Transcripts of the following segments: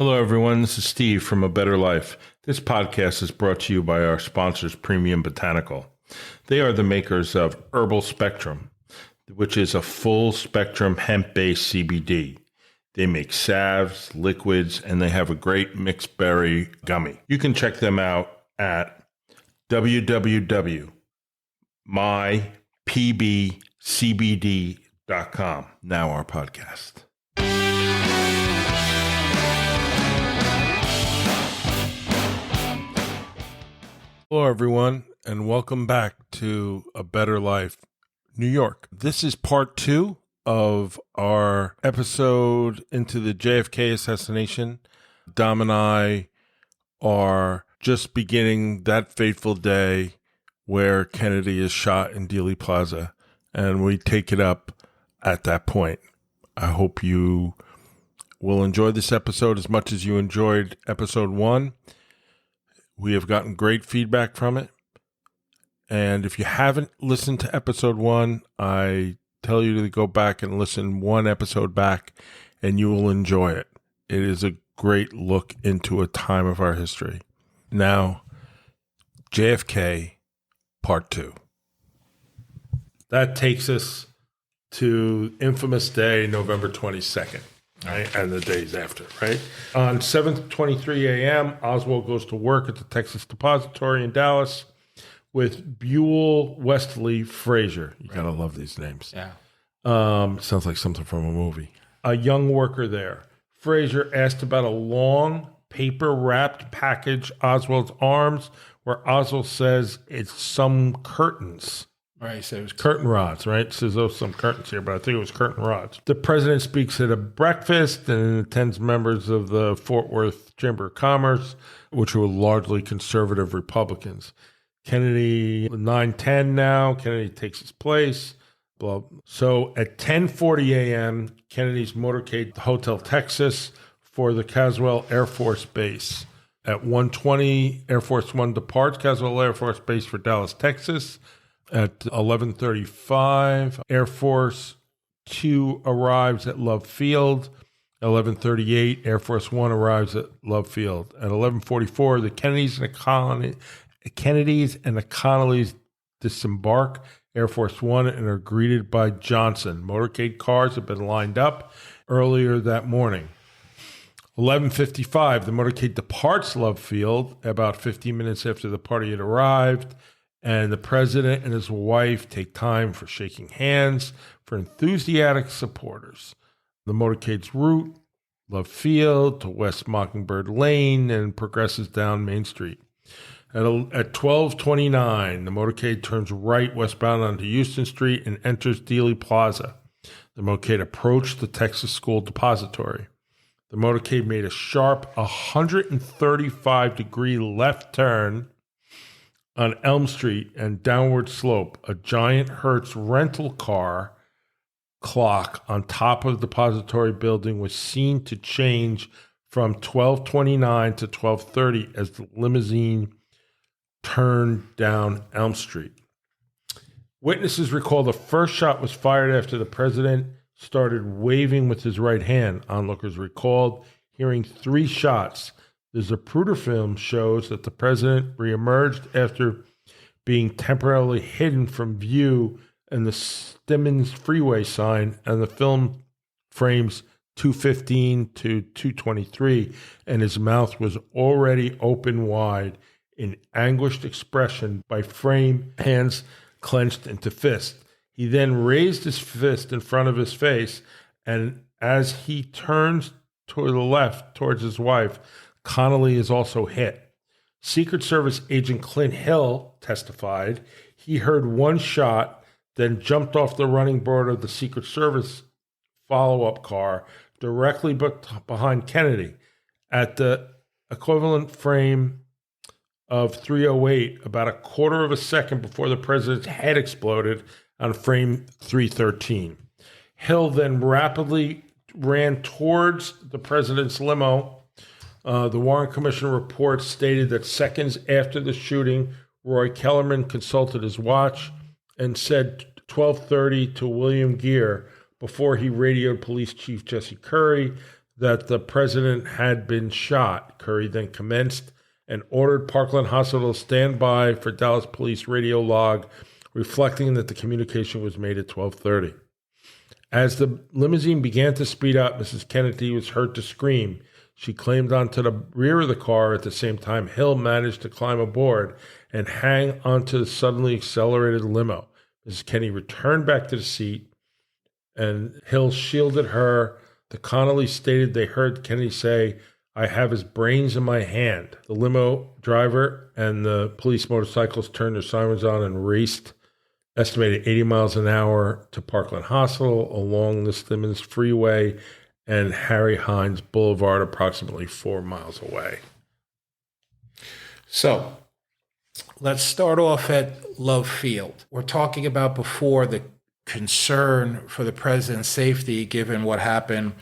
Hello, everyone. This is Steve from A Better Life. This podcast is brought to you by our sponsors, Premium Botanical. They are the makers of Herbal Spectrum, which is a full-spectrum hemp-based CBD. They make salves, liquids, and they have a great mixed berry gummy. You can check them out at www.mypbcbd.com. Now our podcast. Hello, everyone, and welcome back to A Better Life, New York. This is part 2 of our episode into the JFK assassination. Dom and I are just beginning that fateful day where Kennedy is shot in Dealey Plaza, and we take it up at that point. I hope you will enjoy this episode as much as you enjoyed episode 1. We have gotten great feedback from it. And if you haven't listened to episode 1, I tell you to go back and listen one episode back, and you will enjoy it. It is a great look into a time of our history. Now, JFK Part 2. That takes us to infamous day, November 22nd. Right, and the days after, right? On 7:23 a.m., Oswald goes to work at the Texas Depository in Dallas with Buell Wesley Frazier. You gotta love these names. Yeah. Sounds like something from a movie. A young worker there. Frazier asked about a long paper-wrapped package Oswald's arms, where Oswald says it's some curtains. Right, he said it was Curtain rods, right? It says, some curtains here, but I think it was curtain rods. The president speaks at a breakfast and attends members of the Fort Worth Chamber of Commerce, which were largely conservative Republicans. Kennedy, 9:10 now, Kennedy takes his place. Blah. So at 10:40 a.m., Kennedy's motorcade to Hotel Texas for the Caswell Air Force Base. At 1:20, Air Force One departs Caswell Air Force Base for Dallas, Texas. At 11:35, Air Force 2 arrives at Love Field. 11:38, Air Force 1 arrives at Love Field. At 11:44, the Kennedys and the Connollys disembark Air Force 1 and are greeted by Johnson. Motorcade cars have been lined up earlier that morning. 11:55, the motorcade departs Love Field about 15 minutes after the party had arrived. And the president and his wife take time for shaking hands for enthusiastic supporters. The motorcade's route, Love Field to West Mockingbird Lane, and progresses down Main Street. At 12:29, the motorcade turns right westbound onto Houston Street and enters Dealey Plaza. The motorcade approached the Texas School Depository. The motorcade made a sharp 135-degree left turn on Elm Street and downward slope. A giant Hertz rental car clock on top of the depository building was seen to change from 12:29 to 12:30 as the limousine turned down Elm Street. Witnesses recall the first shot was fired after the president started waving with his right hand. Onlookers recalled hearing 3 shots. The Zapruder film shows that the president reemerged after being temporarily hidden from view in the Stemmons Freeway sign, and the film frames 2:15 to 2:23, and his mouth was already open wide in anguished expression by frame hands clenched into fist. He then raised his fist in front of his face, and as he turns to the left towards his wife, Connolly is also hit. Secret Service agent Clint Hill testified he heard 1 shot, then jumped off the running board of the Secret Service follow-up car directly behind Kennedy. At the equivalent frame of 3:08, about a quarter of a second before the president's head exploded on frame 3:13. Hill then rapidly ran towards the president's limo. The Warren Commission report stated that seconds after the shooting, Roy Kellerman consulted his watch and said 12:30 to William Gere before he radioed Police Chief Jesse Curry that the president had been shot. Curry then commenced and ordered Parkland Hospital to stand by for Dallas police radio log, reflecting that the communication was made at 12:30. As the limousine began to speed up, Mrs. Kennedy was heard to scream. She climbed onto the rear of the car. At the same time, Hill managed to climb aboard and hang onto the suddenly accelerated limo. Mrs. Kennedy returned back to the seat, and Hill shielded her. The Connolly stated they heard Kennedy say, "I have his brains in my hand." The limo driver and the police motorcycles turned their sirens on and raced, estimated 80 miles an hour, to Parkland Hospital along the Stemmons Freeway and Harry Hines Boulevard, approximately 4 miles away. So let's start off at Love Field. We're talking about before the concern for the president's safety, given what happened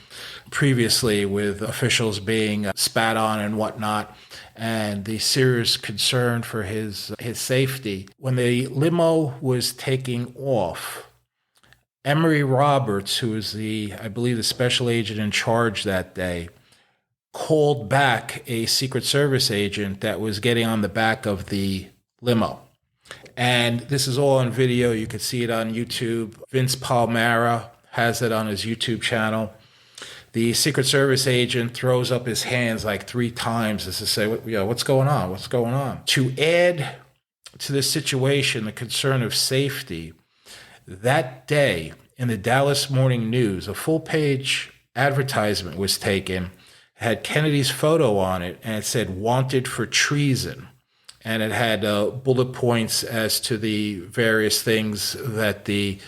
previously with officials being spat on and whatnot, and the serious concern for his safety. When the limo was taking off, Emory Roberts, who was I believe the special agent in charge that day, called back a Secret Service agent that was getting on the back of the limo. And this is all on video. You can see it on YouTube. Vince Palmera has it on his YouTube channel. The Secret Service agent throws up his hands like 3 times as to say, what's going on? What's going on? To add to the situation, the concern of safety, that day in the Dallas Morning News, a full-page advertisement was taken, had Kennedy's photo on it, and it said, "Wanted for treason." And it had bullet points as to the various things that they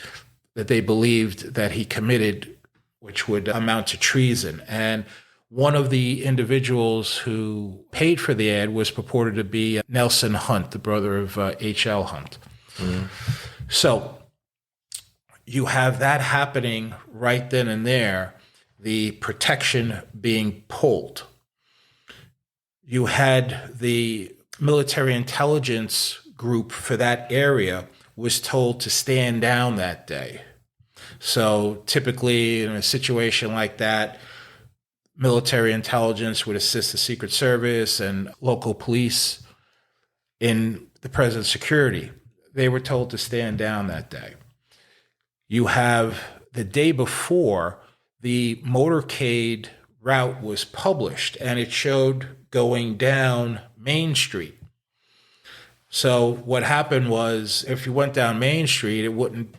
believed that he committed, which would amount to treason. And one of the individuals who paid for the ad was purported to be Nelson Hunt, the brother of H.L. Hunt. Mm-hmm. So you have that happening right then and there, the protection being pulled. You had the military intelligence group for that area was told to stand down that day. So typically in a situation like that, military intelligence would assist the Secret Service and local police in the president's security. They were told to stand down that day. You have the day before, the motorcade route was published, and it showed going down Main Street. So what happened was, if you went down Main Street, it wouldn't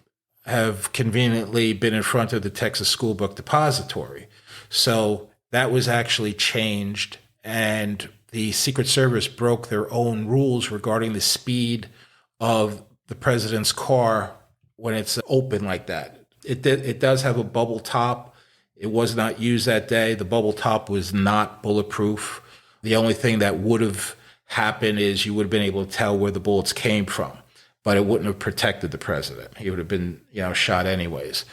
have conveniently been in front of the Texas School Book Depository. So that was actually changed, and the Secret Service broke their own rules regarding the speed of the president's car when it's open like that. It does have a bubble top. It was not used that day. The bubble top was not bulletproof. The only thing that would have happened is you would have been able to tell where the bullets came from, but it wouldn't have protected the president. He would have been, shot anyways.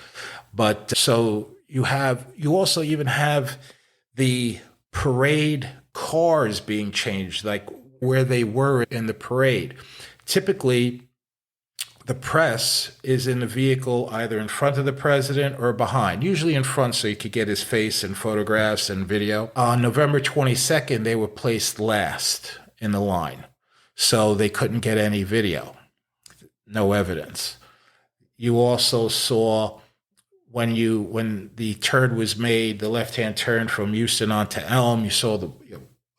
But so you also even have the parade cars being changed, like where they were in the parade. Typically, the press is in the vehicle either in front of the president or behind, usually in front so you could get his face in photographs and video. On November 22nd, they were placed last in the line, so they couldn't get any video, no evidence. You also saw when the turn was made, the left-hand turn from Houston onto Elm, you saw the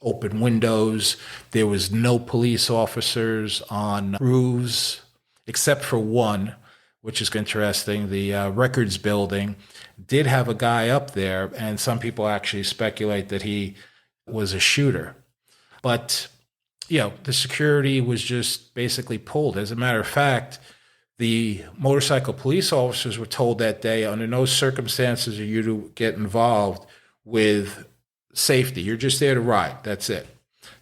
open windows. There was no police officers on roofs, except for one, which is interesting. The records building did have a guy up there, and some people actually speculate that he was a shooter. But, the security was just basically pulled. As a matter of fact, the motorcycle police officers were told that day, under no circumstances are you to get involved with safety. You're just there to ride. That's it.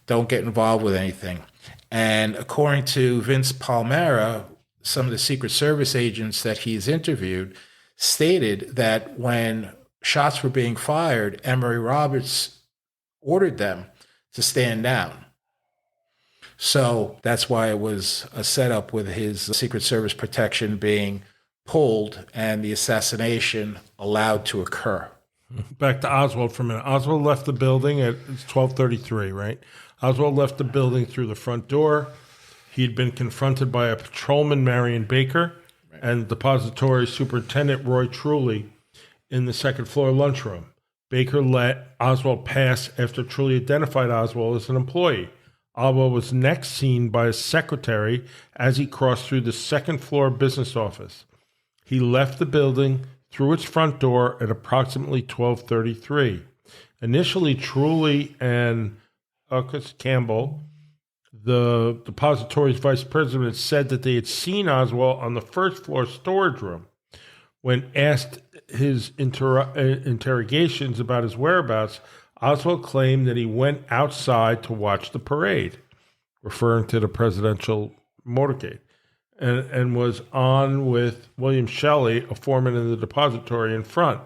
Don't get involved with anything. And according to Vince Palmera, some of the Secret Service agents that he's interviewed stated that when shots were being fired, Emory Roberts ordered them to stand down. So that's why it was a setup with his Secret Service protection being pulled and the assassination allowed to occur. Back to Oswald for a minute. Oswald left the building at 12:33, right? Oswald left the building through the front door. He'd been confronted by a patrolman, Marion Baker, and depository superintendent, Roy Truly, in the second floor lunchroom. Baker let Oswald pass after Truly identified Oswald as an employee. Oswald was next seen by his secretary as he crossed through the second floor business office. He left the building through its front door at approximately 12:33. Initially, Truly and Marcus Campbell, the depository's vice president, said that they had seen Oswald on the first floor storage room. When asked his interrogations about his whereabouts, Oswald claimed that he went outside to watch the parade, referring to the presidential motorcade, and was on with William Shelley, a foreman in the depository, in front.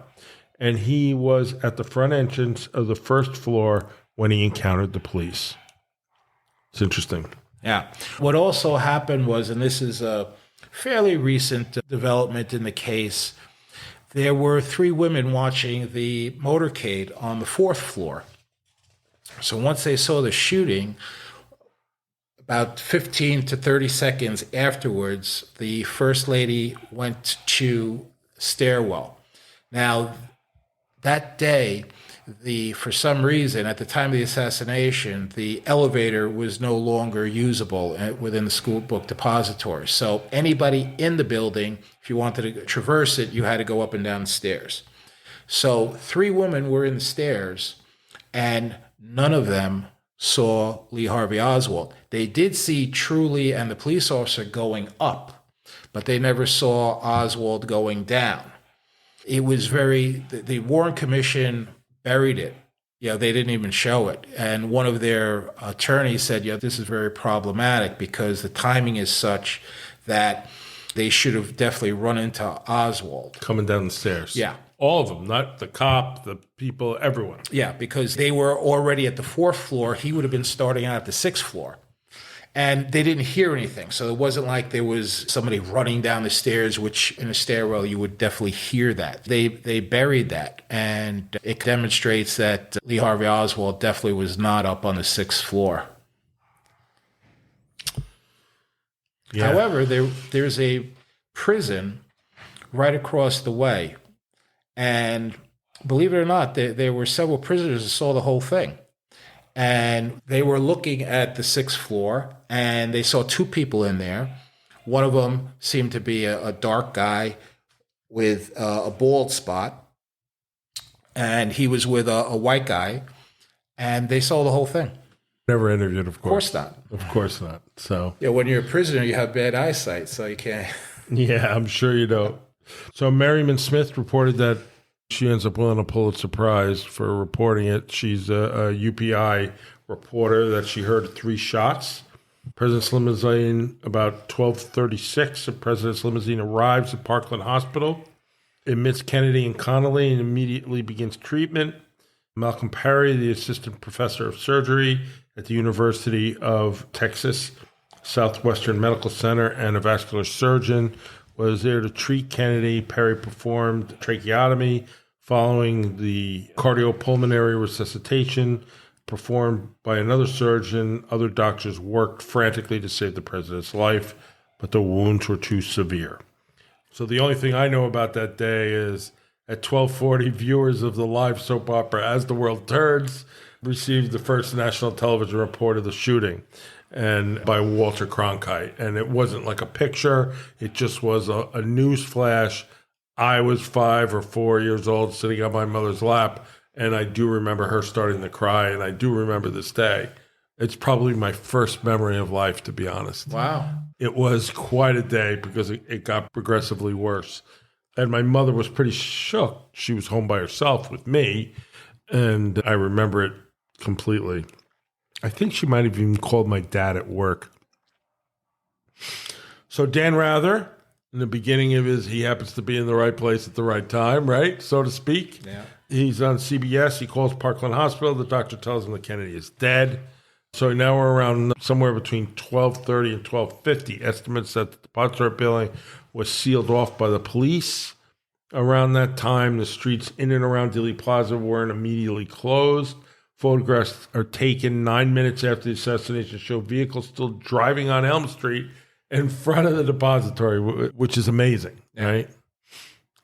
And he was at the front entrance of the first floor when he encountered the police. It's interesting. Yeah. What also happened was, and this is a fairly recent development in the case, there were 3 women watching the motorcade on the 4th floor. So once they saw the shooting, about 15 to 30 seconds afterwards, the First Lady went to stairwell. Now, that day, for some reason, at the time of the assassination, the elevator was no longer usable within the school book depository. So anybody in the building, if you wanted to traverse it, you had to go up and down the stairs. So 3 women were in the stairs, and none of them saw Lee Harvey Oswald. They did see Truly and the police officer going up, but they never saw Oswald going down. It was the Warren Commission buried it. They didn't even show it. And one of their attorneys said, this is very problematic because the timing is such that they should have definitely run into Oswald. Coming down the stairs. Yeah. All of them, not the cop, the people, everyone. Yeah, because they were already at the 4th floor. He would have been starting out at the 6th floor. And they didn't hear anything. So it wasn't like there was somebody running down the stairs, which in a stairwell, you would definitely hear that. They buried that. And it demonstrates that Lee Harvey Oswald definitely was not up on the 6th floor. Yeah. However, there's a prison right across the way. And believe it or not, there were several prisoners that saw the whole thing. And they were looking at the 6th floor, and they saw 2 people in there. One of them seemed to be a dark guy with a bald spot, and he was with a white guy, and they saw the whole thing. Never interviewed, of course. Of course not. Of course not. So when you're a prisoner, you have bad eyesight, so you can't. Yeah, I'm sure you don't. So Merriman Smith reported that she ends up winning a Pulitzer Prize for reporting it. She's a UPI reporter that she heard 3 shots. President's limousine, about 12:36, the president's limousine arrives at Parkland Hospital, admits Kennedy and Connolly, and immediately begins treatment. Malcolm Perry, the assistant professor of surgery at the University of Texas Southwestern Medical Center and a vascular surgeon, was there to treat Kennedy. Perry performed tracheotomy following the cardiopulmonary resuscitation performed by another surgeon. Other doctors worked frantically to save the president's life, but the wounds were too severe. So the only thing I know about that day is at 12:40, viewers of the live soap opera As the World Turns received the first national television report of the shooting, and by Walter Cronkite. And it wasn't like a picture. It just was a news flash. I was 5 or 4 years old sitting on my mother's lap, and I do remember her starting to cry, and I do remember this day. It's probably my first memory of life, to be honest. Wow. It was quite a day because it got progressively worse. And my mother was pretty shook. She was home by herself with me, and I remember it completely. I think she might have even called my dad at work. So Dan Rather, in the beginning of he happens to be in the right place at the right time, right? So to speak. Yeah. He's on CBS. He calls Parkland Hospital. The doctor tells him that Kennedy is dead. So now we're around somewhere between 12:30 and 12:50. Estimates that the depository building was sealed off by the police. Around that time, the streets in and around Dealey Plaza weren't immediately closed. Photographs are taken 9 minutes after the assassination show vehicles still driving on Elm Street in front of the depository, which is amazing, right?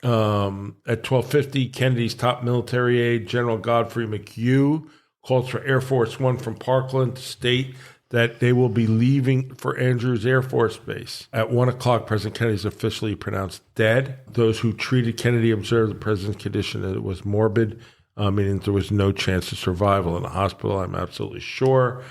At 12:50, Kennedy's top military aide, General Godfrey McHugh, calls for Air Force One from Parkland to state that they will be leaving for Andrews Air Force Base. At 1 o'clock, President Kennedy is officially pronounced dead. Those who treated Kennedy observed the president's condition that it was morbid, meaning there was no chance of survival in the hospital. I'm absolutely sure.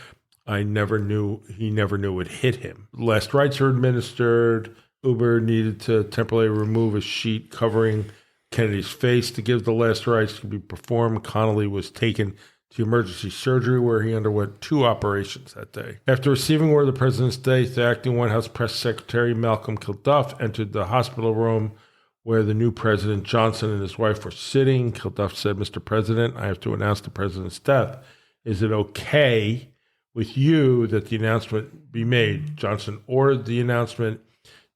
He never knew it hit him. Last rites were administered. Uber needed to temporarily remove a sheet covering Kennedy's face to give the last rites to be performed. Connolly was taken to emergency surgery, where he underwent 2 operations that day. After receiving word of the president's death, the acting White House press secretary Malcolm Kilduff entered the hospital room where the new President Johnson and his wife were sitting. Kilduff said, "Mr. President, I have to announce the president's death. Is it okay with you that the announcement be made?" Johnson ordered the announcement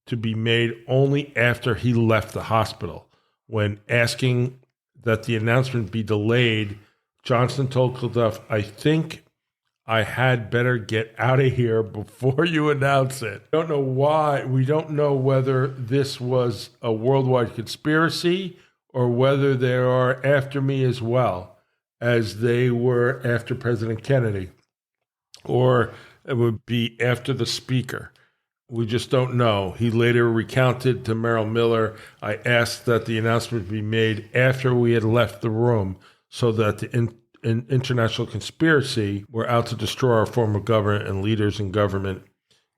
to be made only after he left the hospital. When asking that the announcement be delayed, Johnson told Kilduff, "I think I had better get out of here before you announce it." I don't know why. We don't know whether this was a worldwide conspiracy or whether they are after me as well as they were after President Kennedy, or it would be after the speaker. We just don't know. He later recounted to Merrill Miller, "I asked that the announcement be made after we had left the room so that the international conspiracy were out to destroy our form of government and leaders in government.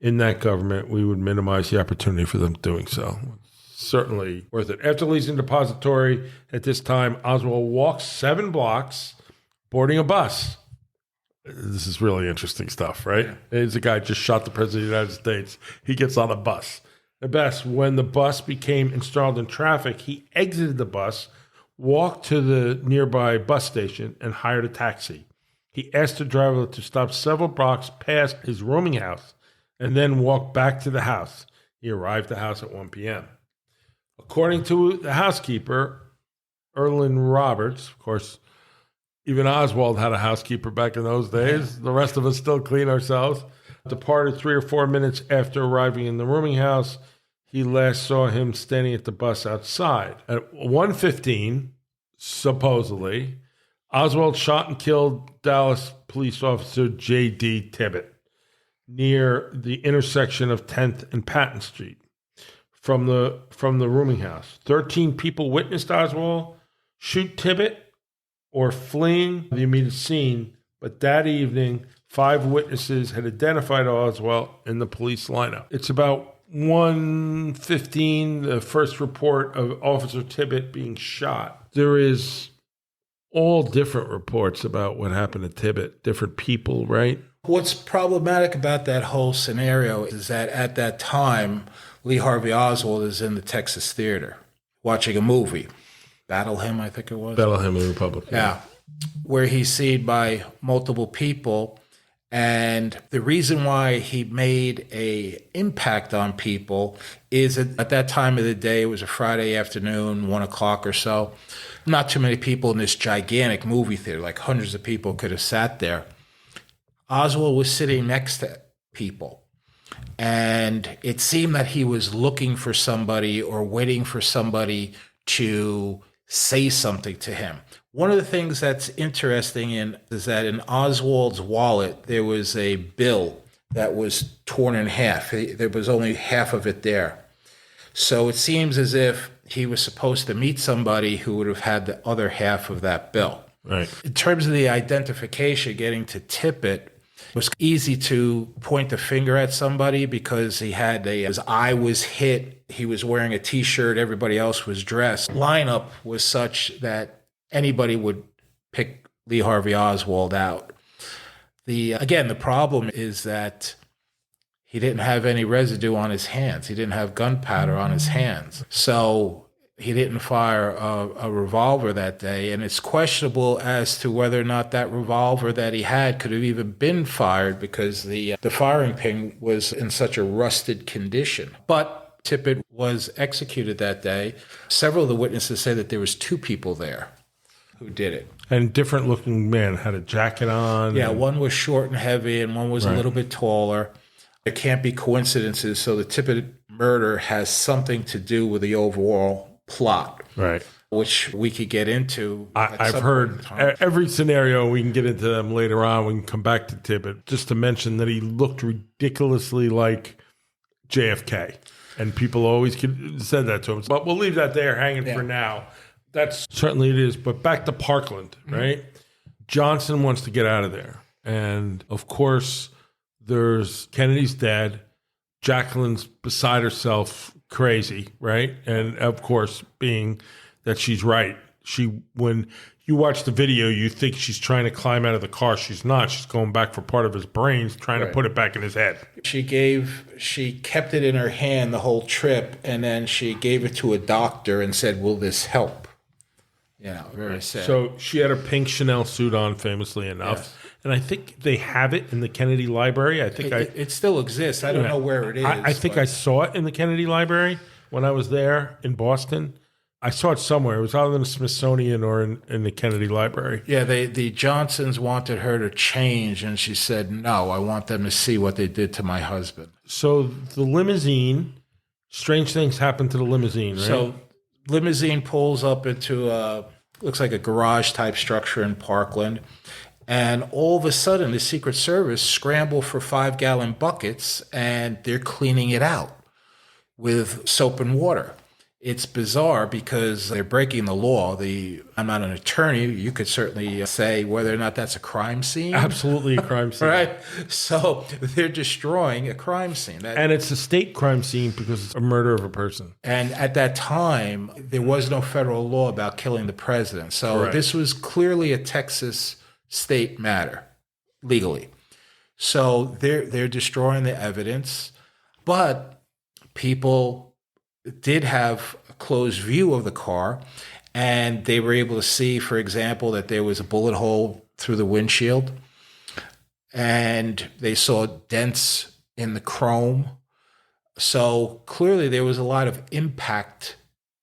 In that government, we would minimize the opportunity for them doing so." Certainly worth it. After leaving the depository at this time, Oswald walks 7 blocks, boarding a bus. This is really interesting stuff, right? Yeah. There's a guy just shot the president of the United States. He gets on a bus. At best, when the bus became installed in traffic, he exited the bus, walked to the nearby bus station, and hired a taxi. He asked the driver to stop several blocks past his rooming house and then walk back to the house. He arrived at the house at 1 p.m. According to the housekeeper, Erlyn Roberts, of course, even Oswald had a housekeeper back in those days. The rest of us still clean ourselves. Departed 3 or 4 minutes after arriving in the rooming house. He last saw him standing at the bus outside. At 1:15, supposedly, Oswald shot and killed Dallas police officer J.D. Tippit near the intersection of 10th and Patton Street from the rooming house. 13 people witnessed Oswald shoot Tippit or fleeing the immediate scene, but that evening, 5 witnesses had identified Oswald in the police lineup. It's about 1:15, the first report of Officer Tippit being shot. There is all different reports about what happened to Tippit, different people, right? What's problematic about that whole scenario is that at that time, Lee Harvey Oswald is in the Texas theater watching a movie. Battle Hymn, I think it was. Battle Hymn of the Republic. Yeah. Where he's seen by multiple people. And the reason why he made a impact on people is at that time of the day, it was a Friday afternoon, 1 o'clock or so. Not too many people in this gigantic movie theater, like hundreds of people could have sat there. Oswald was sitting next to people. And it seemed that he was looking for somebody or waiting for somebody to say something to him. One of the things that's interesting is that in Oswald's wallet, there was a bill that was torn in half. There was only half of it there. So it seems as if he was supposed to meet somebody who would have had the other half of that bill. Right. In terms of the identification, getting to Tippit, it was easy to point the finger at somebody because his eye was hit. He was wearing a T-shirt. Everybody else was dressed. Lineup was such that anybody would pick Lee Harvey Oswald out. The problem is that he didn't have any residue on his hands. He didn't have gunpowder on his hands. So he didn't fire a revolver that day, and it's questionable as to whether or not that revolver that he had could have even been fired because the firing pin was in such a rusted condition. But Tippit was executed that day. Several of the witnesses say that there was 2 people there who did it. And different looking men had a jacket on. Yeah, one was short and heavy, and one was a little bit taller. There can't be coincidences, so the Tippit murder has something to do with the overall plot. Right. Which we could get into. I've heard every scenario. We can get into them later on. We can come back to Tippit. Just to mention that he looked ridiculously like JFK. And people always said that to him. But we'll leave that there hanging for now. That's certainly it is. But back to Parkland, right? Johnson wants to get out of there. And, of course, there's Kennedy's dead. Jacqueline's beside herself, crazy, right? And, of course, being that she's right. When you watch the video, you think she's trying to climb out of the car. She's not. She's going back for part of his brains, trying to put it back in his head. She kept it in her hand the whole trip, and then she gave it to a doctor and said, "Will this help?" Very sad. So she had her pink Chanel suit on, famously enough. Yes. And I think they have it in the Kennedy Library. I think it still exists. I don't know where it is. I think I saw it in the Kennedy Library when I was there in Boston. I saw it somewhere. It was either in the Smithsonian or in the Kennedy Library. Yeah, the Johnsons wanted her to change, and she said, "No, I want them to see what they did to my husband." So the limousine, strange things happen to the limousine, right? So limousine pulls up into looks like a garage-type structure in Parkland, and all of a sudden the Secret Service scramble for 5-gallon buckets, and they're cleaning it out with soap and water. It's bizarre because they're breaking the law. I'm not an attorney. You could certainly say whether or not that's a crime scene. Absolutely a crime scene. Right? So they're destroying a crime scene. And it's a state crime scene because it's a murder of a person. And at that time, there was no federal law about killing the president. So This was clearly a Texas state matter, legally. So they're destroying the evidence. But people did have a close view of the car, and they were able to see, for example, that there was a bullet hole through the windshield, and they saw dents in the chrome. So clearly there was a lot of impact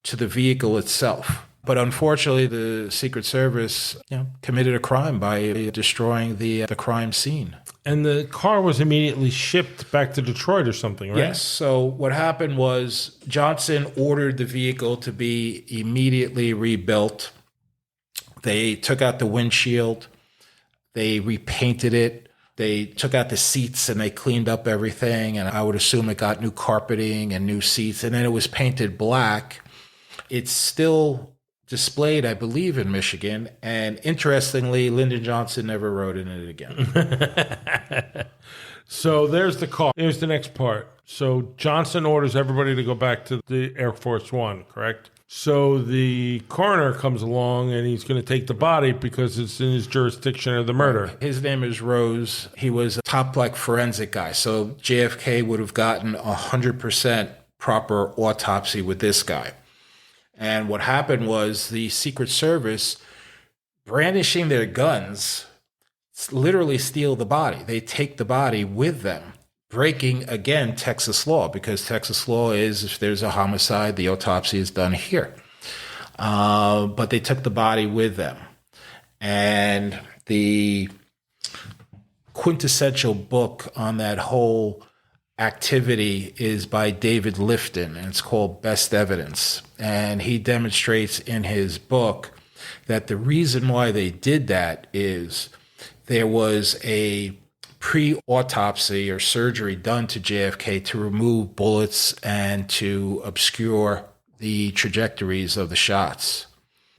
to the vehicle itself. But unfortunately, the Secret Service committed a crime by destroying the crime scene. And the car was immediately shipped back to Detroit or something, right? Yes. So what happened was Johnson ordered the vehicle to be immediately rebuilt. They took out the windshield. They repainted it. They took out the seats and they cleaned up everything. And I would assume it got new carpeting and new seats. And then it was painted black. It's still displayed, I believe, in Michigan. And interestingly, Lyndon Johnson never rode in it again. So there's the car. Here's the next part. So Johnson orders everybody to go back to the Air Force One, correct? So the coroner comes along and he's going to take the body because it's in his jurisdiction of the murder. His name is Rose. He was a top forensic guy. So JFK would have gotten 100% proper autopsy with this guy. And what happened was the Secret Service, brandishing their guns, literally steal the body. They take the body with them, breaking, again, Texas law, because Texas law is if there's a homicide, the autopsy is done here. But they took the body with them. And the quintessential book on that whole activity is by David Lifton, and it's called Best Evidence. And he demonstrates in his book that the reason why they did that is there was a pre-autopsy or surgery done to JFK to remove bullets and to obscure the trajectories of the shots.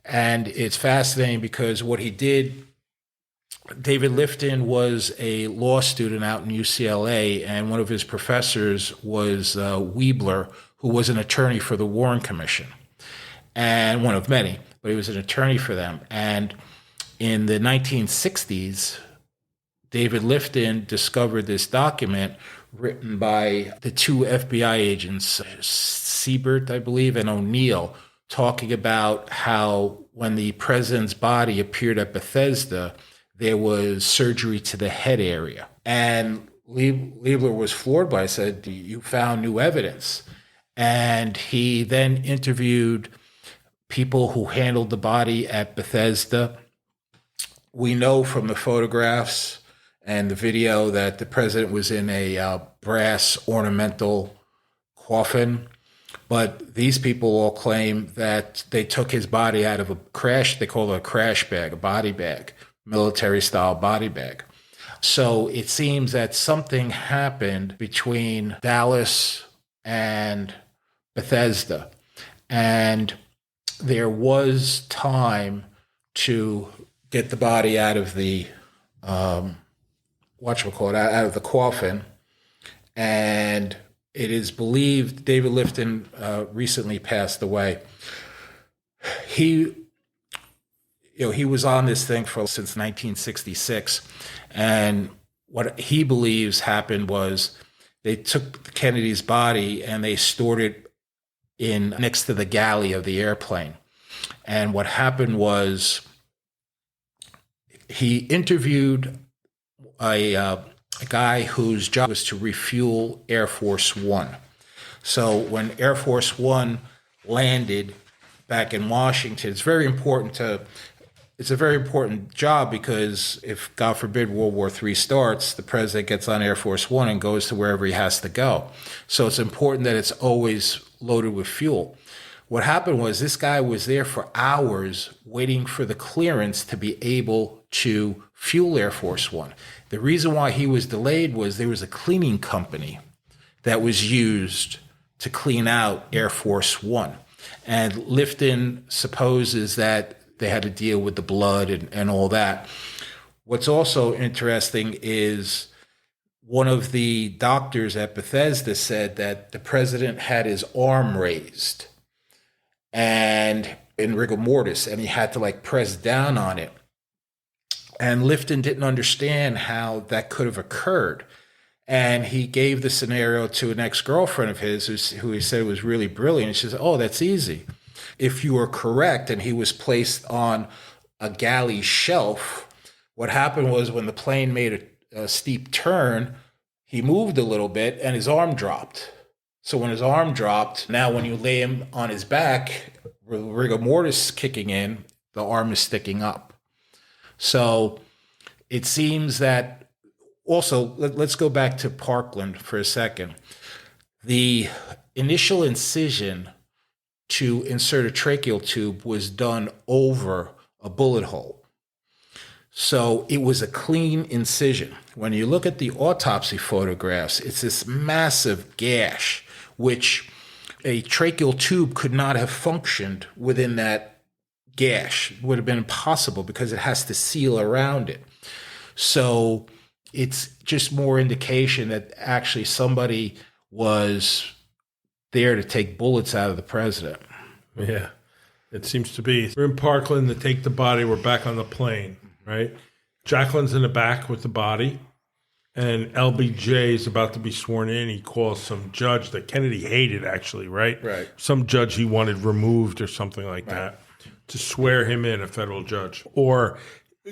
And it's fascinating because what he did, David Lifton was a law student out in UCLA, and one of his professors was Weebler, who was an attorney for the Warren Commission, and one of many, but he was an attorney for them. And in the 1960s, David Lifton discovered this document written by the 2 FBI agents, Siebert, I believe, and O'Neill, talking about how when the president's body appeared at Bethesda, there was surgery to the head area. And Liebler was floored by it, said, "You found new evidence." And he then interviewed people who handled the body at Bethesda. We know from the photographs and the video that the president was in a brass ornamental coffin. But these people all claim that they took his body out of a crash. They call it a crash bag, a body bag, military-style body bag. So it seems that something happened between Dallas and Bethesda. And there was time to get the body out of the, out of the coffin. And it is believed David Lifton recently passed away. He was on this thing since 1966, and what he believes happened was they took Kennedy's body and they stored it in next to the galley of the airplane. And what happened was he interviewed a guy whose job was to refuel Air Force One. So when Air Force One landed back in Washington, it's a very important job, because if, God forbid, World War III starts, the president gets on Air Force One and goes to wherever he has to go. So it's important that it's always loaded with fuel. What happened was this guy was there for hours waiting for the clearance to be able to fuel Air Force One. The reason why he was delayed was there was a cleaning company that was used to clean out Air Force One. And Lifton supposes that they had to deal with the blood and all that. What's also interesting is one of the doctors at Bethesda said that the president had his arm raised and in rigor mortis, and he had to press down on it. And Lifton didn't understand how that could have occurred. And he gave the scenario to an ex-girlfriend of his who he said was really brilliant. And she said, "Oh, that's easy. If you were correct and he was placed on a galley shelf, what happened was when the plane made a steep turn, he moved a little bit and his arm dropped. So when his arm dropped, now when you lay him on his back, rigor mortis kicking in, the arm is sticking up." So it seems that also, let's go back to Parkland for a second. The initial incision to insert a tracheal tube was done over a bullet hole. So it was a clean incision. When you look at the autopsy photographs, it's this massive gash, which a tracheal tube could not have functioned within that gash. It would have been impossible because it has to seal around it. So it's just more indication that actually somebody was there to take bullets out of the president. Yeah, it seems to be. We're in Parkland to take the body. We're back on the plane, right? Jacqueline's in the back with the body, and LBJ is about to be sworn in. He calls some judge that Kennedy hated, actually, right? Right. Some judge he wanted removed or something like that to swear him in, a federal judge. Or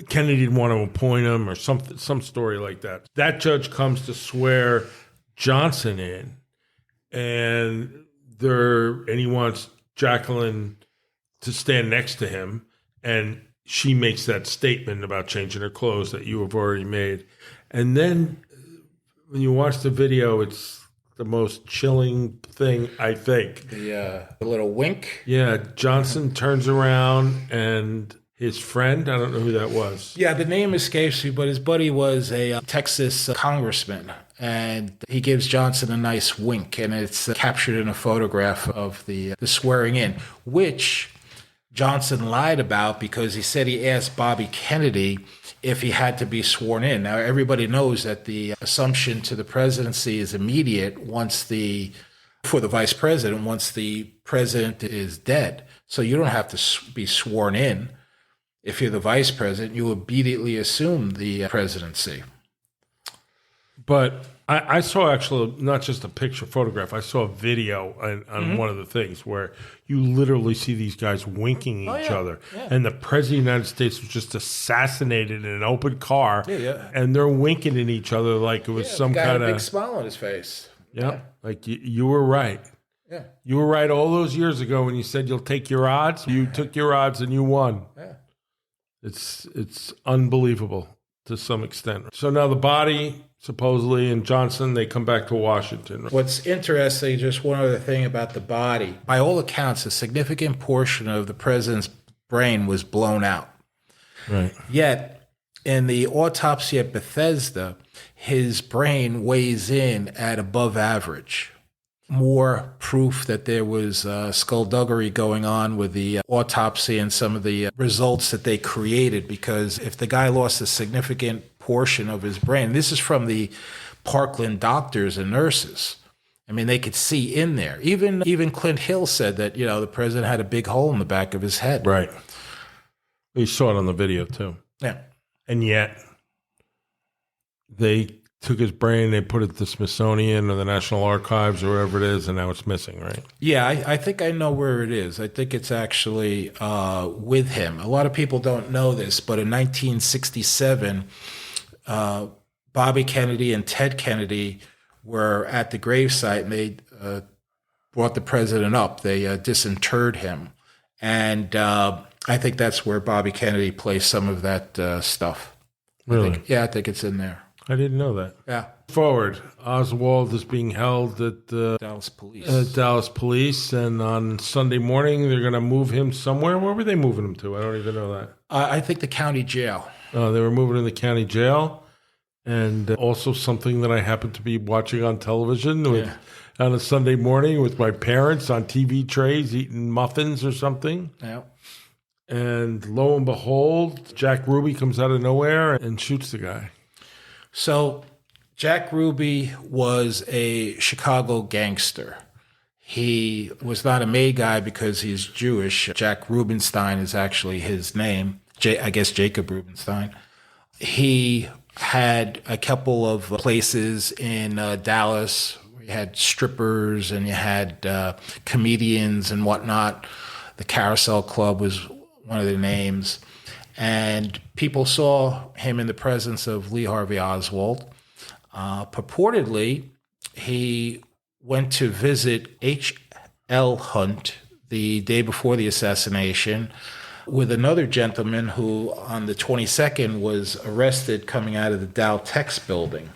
Kennedy didn't want to appoint him or some story like that. That judge comes to swear Johnson in, and he wants Jacqueline to stand next to him, and she makes that statement about changing her clothes that you have already made. And then when you watch the video, it's the most chilling thing, I think. The little wink. Yeah, Johnson turns around and his friend, I don't know who that was. Yeah, the name escapes me, but his buddy was a Texas congressman, and he gives Johnson a nice wink, and it's captured in a photograph of the swearing in, which Johnson lied about because he said he asked Bobby Kennedy if he had to be sworn in. Now, everybody knows that the assumption to the presidency is immediate for the vice president once the president is dead. So you don't have to be sworn in. If you're the vice president, you immediately assume the presidency. But I saw actually not just a picture photograph. I saw a video on one of the things where you literally see these guys winking each other. Yeah. And the president of the United States was just assassinated in an open car. Yeah. And they're winking at each other like it was some kind of... big smile on his face. Yep. Yeah. Like you were right. Yeah. You were right all those years ago when you said you'll take your odds. You took your odds and you won. Yeah. It's unbelievable to some extent. So now the body, supposedly, and Johnson, they come back to Washington. What's interesting, just one other thing about the body. By all accounts, a significant portion of the president's brain was blown out. Right. Yet, in the autopsy at Bethesda, his brain weighs in at above average. More proof that there was skullduggery going on with the autopsy and some of the results that they created, because if the guy lost a significant portion of his brain, this is from the Parkland doctors and nurses. I mean, they could see in there. Even Clint Hill said that, the president had a big hole in the back of his head. Right. You saw it on the video, too. Yeah. And yet, they took his brain, they put it at the Smithsonian or the National Archives or wherever it is, and now it's missing, right? Yeah, I think I know where it is. I think it's actually with him. A lot of people don't know this, but in 1967, Bobby Kennedy and Ted Kennedy were at the gravesite, and they brought the president up. They disinterred him. And I think that's where Bobby Kennedy placed some of that stuff. Really? I think it's in there. I didn't know that. Yeah. Forward, Oswald is being held at Dallas police. Dallas police, and on Sunday morning they're going to move him somewhere. Where were they moving him to? I don't even know that. I think the county jail. They were moving to the county jail, and also something that I happened to be watching on television on a Sunday morning with my parents on TV trays eating muffins or something. Yeah. And lo and behold, Jack Ruby comes out of nowhere and shoots the guy. So Jack Ruby was a Chicago gangster. He was not a made guy because he's Jewish. Jack Rubenstein is actually his name. I guess Jacob Rubenstein. He had a couple of places in Dallas. You had strippers and you had comedians and whatnot. The Carousel Club was one of the names. And people saw him in the presence of Lee Harvey Oswald. Purportedly, he went to visit H.L. Hunt the day before the assassination with another gentleman who, on the 22nd, was arrested coming out of the Dow Tex building.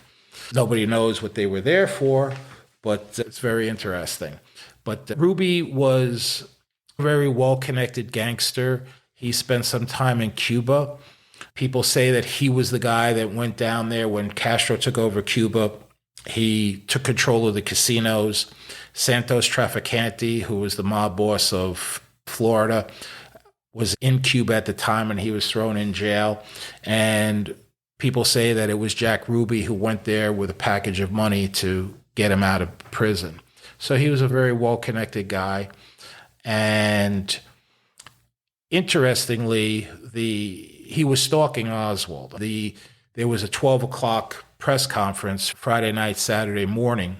Nobody knows what they were there for, but it's very interesting. But Ruby was a very well-connected gangster. He spent some time in Cuba. People say that he was the guy that went down there when Castro took over Cuba. He took control of the casinos. Santos Traficante, who was the mob boss of Florida, was in Cuba at the time, and he was thrown in jail. And people say that it was Jack Ruby who went there with a package of money to get him out of prison. So he was a very well-connected guy. And interestingly, he was stalking Oswald. There was a 12 o'clock press conference Friday night, Saturday morning,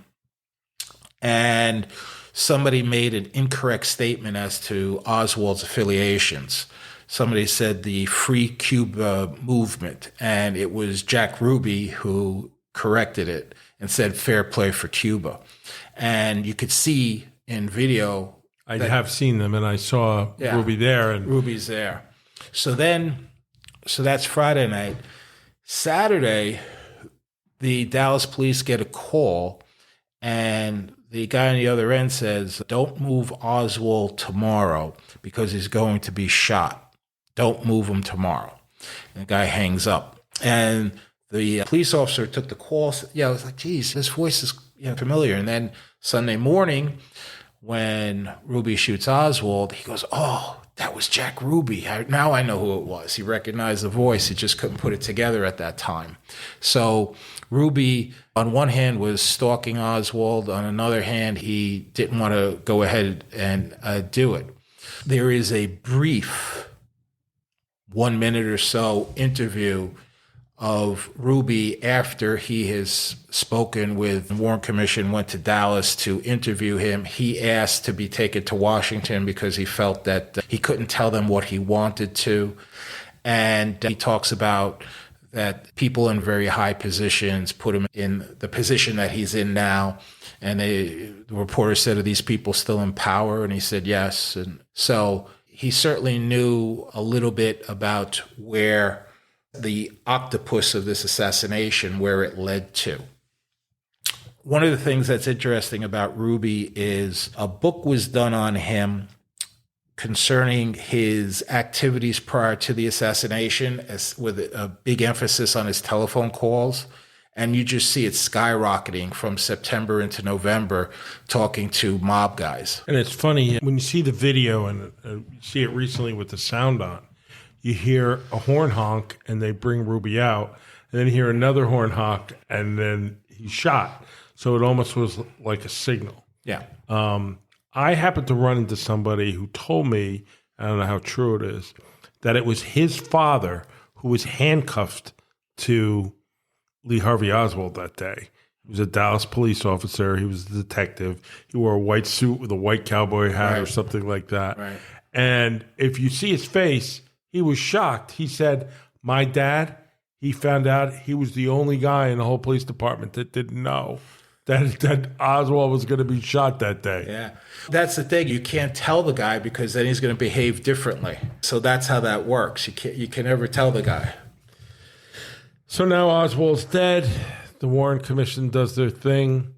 and somebody made an incorrect statement as to Oswald's affiliations. Somebody said the Free Cuba movement, and it was Jack Ruby who corrected it and said fair play for Cuba. And you could see in video, I have seen them, and I saw Ruby there. And Ruby's there. So that's Friday night. Saturday, the Dallas police get a call, and the guy on the other end says, "Don't move Oswald tomorrow because he's going to be shot. Don't move him tomorrow." And the guy hangs up. And the police officer took the call. I was like, geez, this voice is familiar. And then Sunday morning, when Ruby shoots Oswald, he goes, "Oh, that was Jack Ruby. Now I know who it was." He recognized the voice. He just couldn't put it together at that time. So Ruby, on one hand, was stalking Oswald. On another hand, he didn't want to go ahead and do it. There is a brief 1 minute or so interview of Ruby after he has spoken with the Warren Commission, went to Dallas to interview him. He asked to be taken to Washington because he felt that he couldn't tell them what he wanted to. And he talks about that people in very high positions put him in the position that he's in now. And the reporter said, are these people still in power? And he said, yes. And so he certainly knew a little bit about where the octopus of this assassination, where it led to. One of the things that's interesting about Ruby is a book was done on him concerning his activities prior to the assassination, with a big emphasis on his telephone calls. And you just see it skyrocketing from September into November, talking to mob guys. And it's funny, when you see the video, and you see it recently with the sound on, you hear a horn honk and they bring Ruby out, and then you hear another horn honk and then he's shot. So it almost was like a signal. Yeah. I happened to run into somebody who told me, I don't know how true it is, that it was his father who was handcuffed to Lee Harvey Oswald that day. He was a Dallas police officer. He was a detective. He wore a white suit with a white cowboy hat or something like that. Right. And if you see his face, he was shocked. He said, my dad, he found out he was the only guy in the whole police department that didn't know that Oswald was going to be shot that day. Yeah. That's the thing. You can't tell the guy because then he's going to behave differently. So that's how that works. You can never tell the guy. So now Oswald's dead. The Warren Commission does their thing.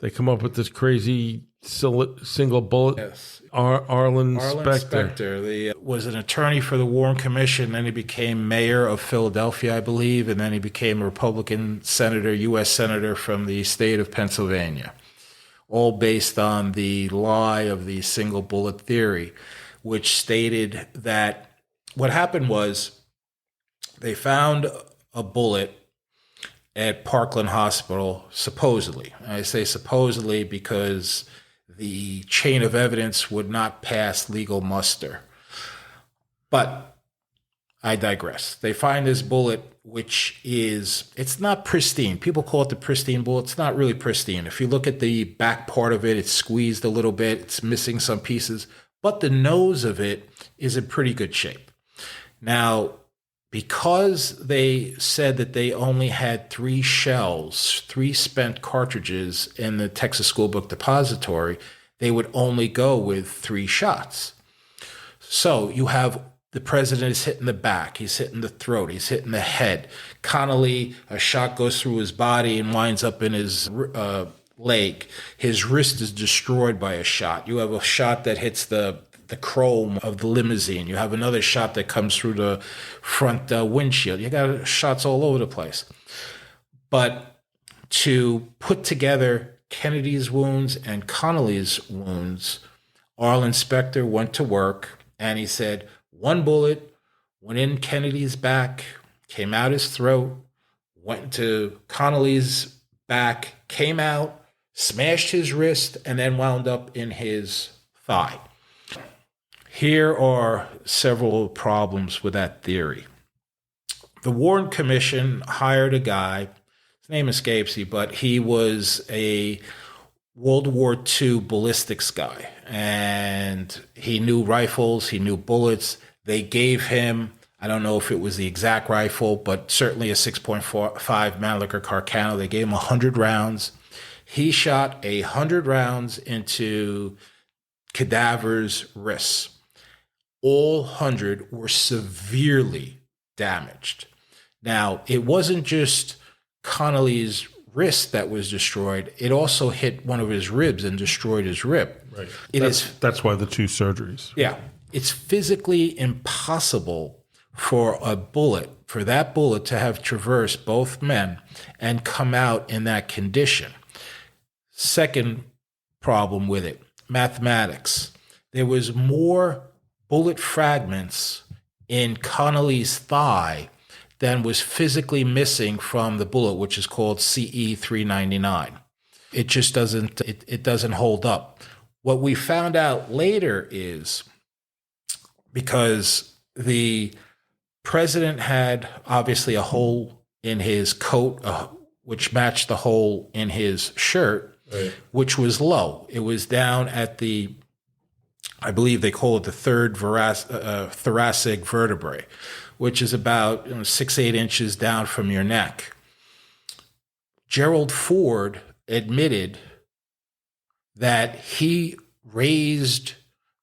They come up with this crazy single bullet. Yes. Arlen Specter was an attorney for the Warren Commission. Then he became mayor of Philadelphia, I believe. And then he became a Republican senator, U.S. senator from the state of Pennsylvania. All based on the lie of the single bullet theory, which stated that what happened was they found a bullet at Parkland Hospital, supposedly. I say supposedly because the chain of evidence would not pass legal muster. But I digress. They find this bullet, which it's not pristine. People call it the pristine bullet. It's not really pristine. If you look at the back part of it, it's squeezed a little bit. It's missing some pieces. But the nose of it is in pretty good shape. Now, because they said that they only had 3 shells, 3 spent cartridges in the Texas School Book Depository, they would only go with 3 shots. So you have the president is hitting the back, he's hitting the throat, he's hitting the head. Connolly, a shot goes through his body and winds up in his leg. His wrist is destroyed by a shot. You have a shot that hits the chrome of the limousine. You have another shot that comes through the front windshield. You got shots all over the place. But to put together Kennedy's wounds and Connolly's wounds, Arlen Specter went to work and he said, 1 bullet went in Kennedy's back, came out his throat, went to Connolly's back, came out, smashed his wrist, and then wound up in his thigh. Here are several problems with that theory. The Warren Commission hired a guy, his name escapes me, but he was a World War II ballistics guy, and he knew rifles, he knew bullets. They gave him, I don't know if it was the exact rifle, but certainly a 6.45 Mannlicher Carcano. They gave him 100 rounds. He shot 100 rounds into cadavers' wrists. All 100 were severely damaged. Now, it wasn't just Connolly's wrist that was destroyed. It also hit one of his ribs and destroyed his rib. Right. That's why the 2 surgeries. Yeah. It's physically impossible for that bullet to have traversed both men and come out in that condition. Second problem with it, mathematics. There was more bullet fragments in Connolly's thigh than was physically missing from the bullet, which is called CE 399. It just doesn't hold up. What we found out later is, because the president had obviously a hole in his coat, which matched the hole in his shirt, right, which was low. It was down at the, I believe they call it the third thoracic vertebrae, which is about 6-8 inches down from your neck. Gerald Ford admitted that he raised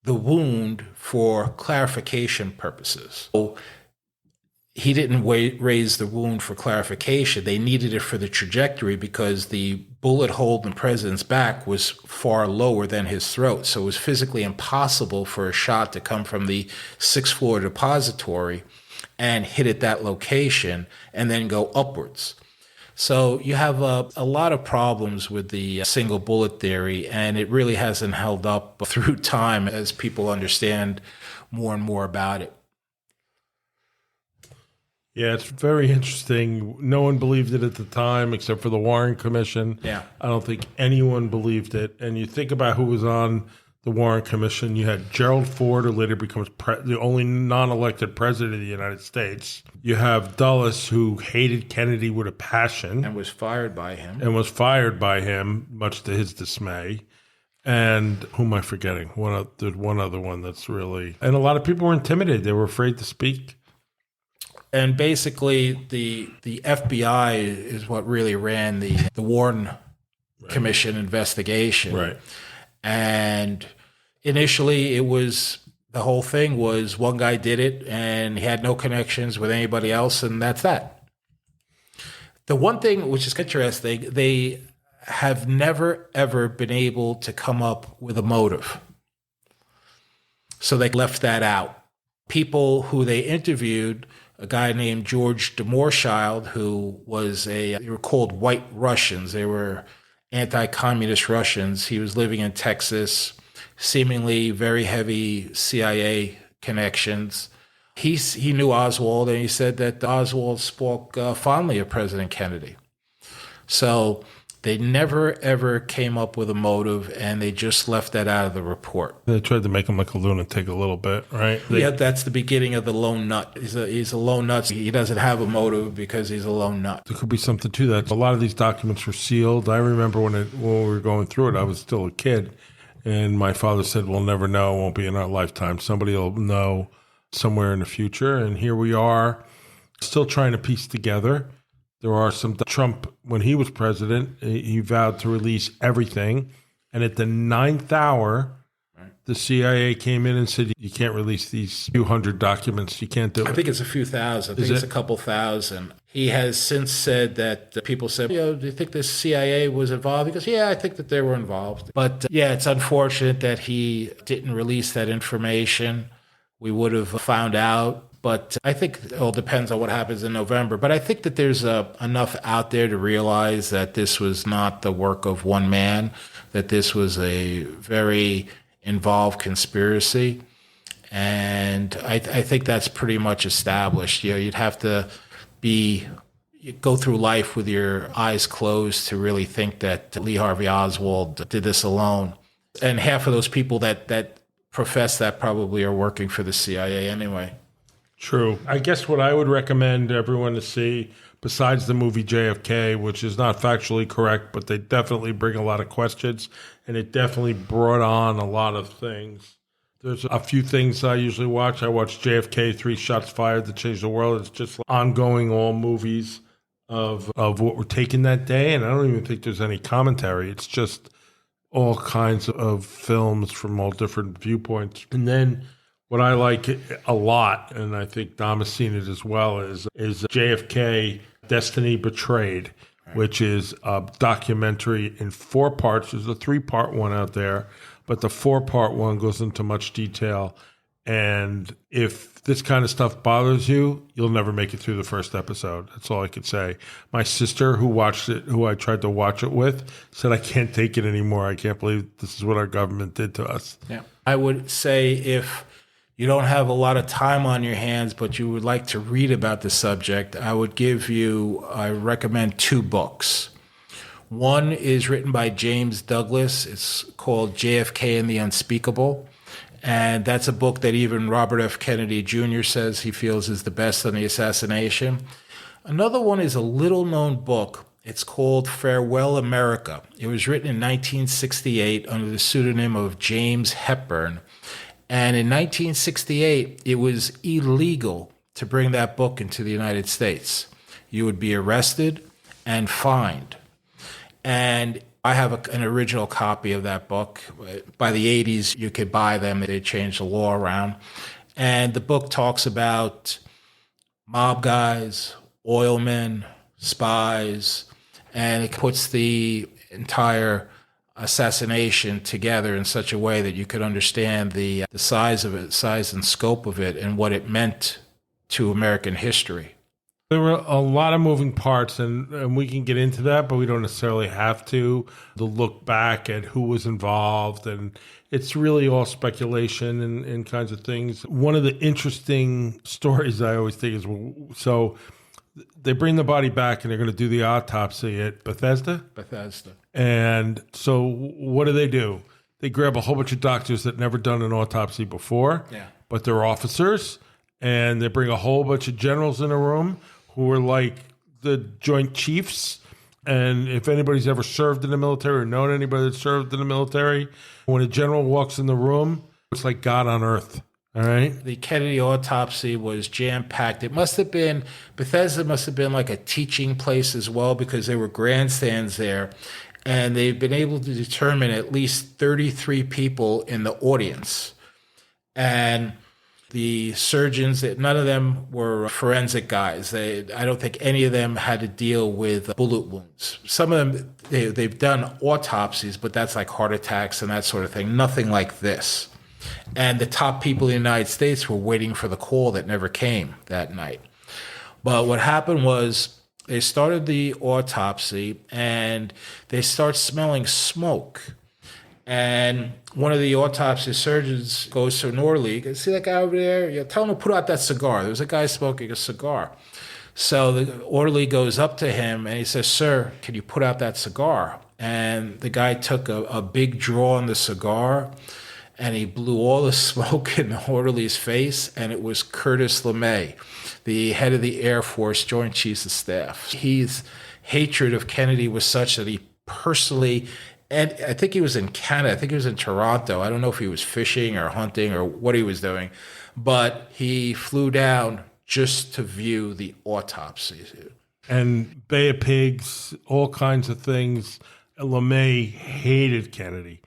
the wound for clarification purposes. So he didn't raise the wound for clarification. They needed it for the trajectory because the bullet hole in the president's back was far lower than his throat. So it was physically impossible for a shot to come from the 6th floor depository and hit at that location and then go upwards. So you have a lot of problems with the single bullet theory, and it really hasn't held up through time as people understand more and more about it. Yeah, it's very interesting. No one believed it at the time except for the Warren Commission. Yeah. I don't think anyone believed it. And you think about who was on the Warren Commission. You had Gerald Ford, who later becomes the only non-elected president of the United States. You have Dulles, who hated Kennedy with a passion. And was fired by him. Much to his dismay. And who am I forgetting? There's one other one that's really... And a lot of people were intimidated. They were afraid to speak. And basically, the FBI is what really ran the Warren Commission investigation. Right. And initially, the whole thing was one guy did it, and he had no connections with anybody else, and that's that. The one thing which is interesting, they have never, ever been able to come up with a motive. So they left that out. People who they interviewed, a guy named George de Morschild, who they were called White Russians. They were anti-communist Russians. He was living in Texas, seemingly very heavy CIA connections. He knew Oswald, and he said that Oswald spoke fondly of President Kennedy. So they never, ever came up with a motive, and they just left that out of the report. They tried to make him like a lunatic a little bit, right? Yeah, that's the beginning of the lone nut. He's a lone nut. He doesn't have a motive because he's a lone nut. There could be something to that. A lot of these documents were sealed. I remember when we were going through it, I was still a kid, and my father said, we'll never know. It won't be in our lifetime. Somebody will know somewhere in the future. And here we are still trying to piece together. There are some... Trump, when he was president, he vowed to release everything. And at the 9th hour, the CIA came in and said, you can't release these few hundred documents. You can't do it. I think it's a few thousand. I think it's a couple thousand. He has since said that people said, do you think the CIA was involved? He goes, yeah, I think that they were involved. But it's unfortunate that he didn't release that information. We would have found out. But I think it all depends on what happens in November. But I think that there's enough out there to realize that this was not the work of one man, that this was a very involved conspiracy. And I think that's pretty much established. You'd have to go through life with your eyes closed to really think that Lee Harvey Oswald did this alone. And half of those people that profess that probably are working for the CIA anyway. True. I guess what I would recommend everyone to see, besides the movie JFK, which is not factually correct, but they definitely bring a lot of questions, and it definitely brought on a lot of things. There's a few things I usually watch. I watch JFK, 3 Shots Fired to Change the World. It's just ongoing all movies of what were taken that day, and I don't even think there's any commentary. It's just all kinds of films from all different viewpoints. And then what I like a lot, and I think Dom has seen it as well, is JFK Destiny Betrayed, which is a documentary in 4 parts. There's a 3-part one out there, but the 4-part one goes into much detail. And if this kind of stuff bothers you, you'll never make it through the first episode. That's all I could say. My sister, who watched it, who I tried to watch it with, said, I can't take it anymore. I can't believe this is what our government did to us. Yeah. I would say if you don't have a lot of time on your hands, but you would like to read about the subject, I recommend 2 books. One is written by James Douglas. It's called JFK and the Unspeakable. And that's a book that even Robert F. Kennedy Jr. says he feels is the best on the assassination. Another one is a little-known book. It's called Farewell America. It was written in 1968 under the pseudonym of James Hepburn. And in 1968, it was illegal to bring that book into the United States. You would be arrested and fined. And I have an original copy of that book. By the 80s, you could buy them. They changed the law around. And the book talks about mob guys, oil men, spies, and it puts the entire assassination together in such a way that you could understand the size of it, size and scope of it, and what it meant to American history. There were a lot of moving parts, and we can get into that, but we don't necessarily have to look back at who was involved, and it's really all speculation and kinds of things. One of the interesting stories I always think is, so they bring the body back and they're going to do the autopsy at Bethesda. And so what do? They grab a whole bunch of doctors that never done an autopsy before, but they're officers, and they bring a whole bunch of generals in a room who are like the Joint Chiefs. And if anybody's ever served in the military or known anybody that served in the military, when a general walks in the room, it's like God on earth. All right. The Kennedy autopsy was jam-packed. Bethesda must have been like a teaching place as well, because there were grandstands there. And they've been able to determine at least 33 people in the audience. And the surgeons, none of them were forensic guys. I don't think any of them had to deal with bullet wounds. Some of them, they've done autopsies, but that's like heart attacks and that sort of thing. Nothing like this. And the top people in the United States were waiting for the call that never came that night. But what happened was they started the autopsy and they start smelling smoke. And one of the autopsy surgeons goes to an orderly, see that guy over there? Yeah, tell him to put out that cigar. There was a guy smoking a cigar. So the orderly goes up to him and he says, "Sir, can you put out that cigar?" And the guy took a big draw on the cigar and he blew all the smoke in the orderly's face, and it was Curtis LeMay, the head of the Air Force Joint Chiefs of Staff. His hatred of Kennedy was such that he personally, and I think he was in Canada, I think he was in Toronto. I don't know if he was fishing or hunting or what he was doing, but he flew down just to view the autopsy. And Bay of Pigs, all kinds of things. LeMay hated Kennedy.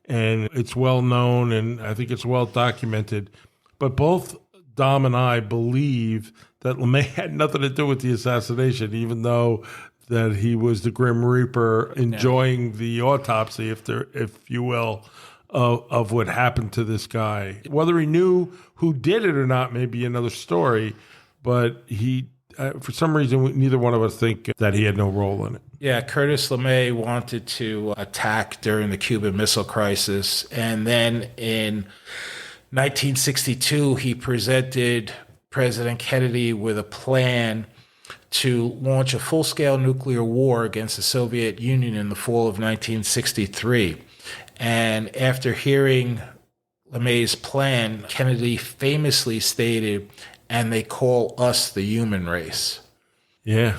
And it's well known, and I think it's well documented. But both Dom and I believe that LeMay had nothing to do with the assassination, even though that he was the Grim Reaper enjoying the autopsy, if you will, of what happened to this guy. Whether he knew who did it or not may be another story, but he, for some reason, neither one of us think that he had no role in it. Yeah, Curtis LeMay wanted to attack during the Cuban Missile Crisis. And then in 1962, he presented President Kennedy with a plan to launch a full-scale nuclear war against the Soviet Union in the fall of 1963. And after hearing LeMay's plan, Kennedy famously stated, "And they call us the human race." Yeah.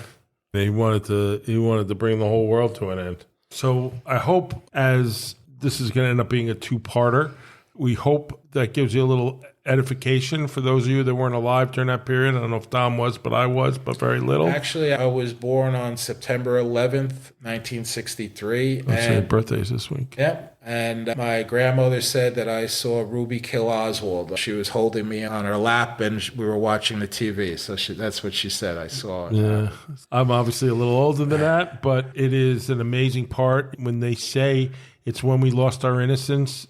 He wanted to bring the whole world to an end. So I hope, as this is going to end up being a two-parter, we hope that gives you a little edification for those of you that weren't alive during that period. I don't know if Dom was, but I was, but very little. Actually, I was born on September 11th, 1963. That's your birthday's this week. Yep. And my grandmother said that I saw Ruby kill Oswald. She was holding me on her lap and we were watching the TV. So that's what she said I saw. Yeah. I'm obviously a little older than that, but it is an amazing part. When they say it's when we lost our innocence,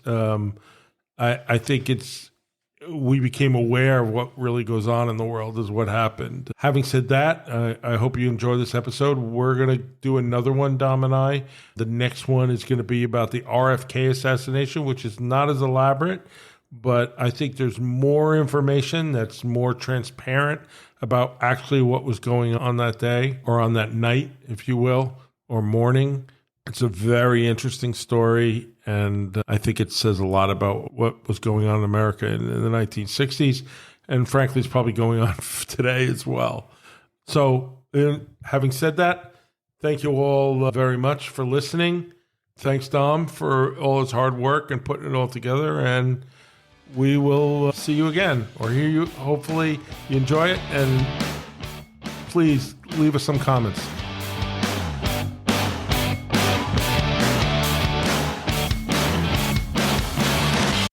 I think we became aware of what really goes on in the world is what happened. Having said that, I hope you enjoy this episode. We're going to do another one, Dom and I. The next one is going to be about the RFK assassination, which is not as elaborate, but I think there's more information that's more transparent about actually what was going on that day, or on that night, if you will, or morning. It's a very interesting story, and I think it says a lot about what was going on in America in the 1960s, and frankly, it's probably going on today as well. So, having said that, thank you all very much for listening. Thanks, Dom, for all his hard work and putting it all together, and we will see you again or hear you. Hopefully you enjoy it, and please leave us some comments.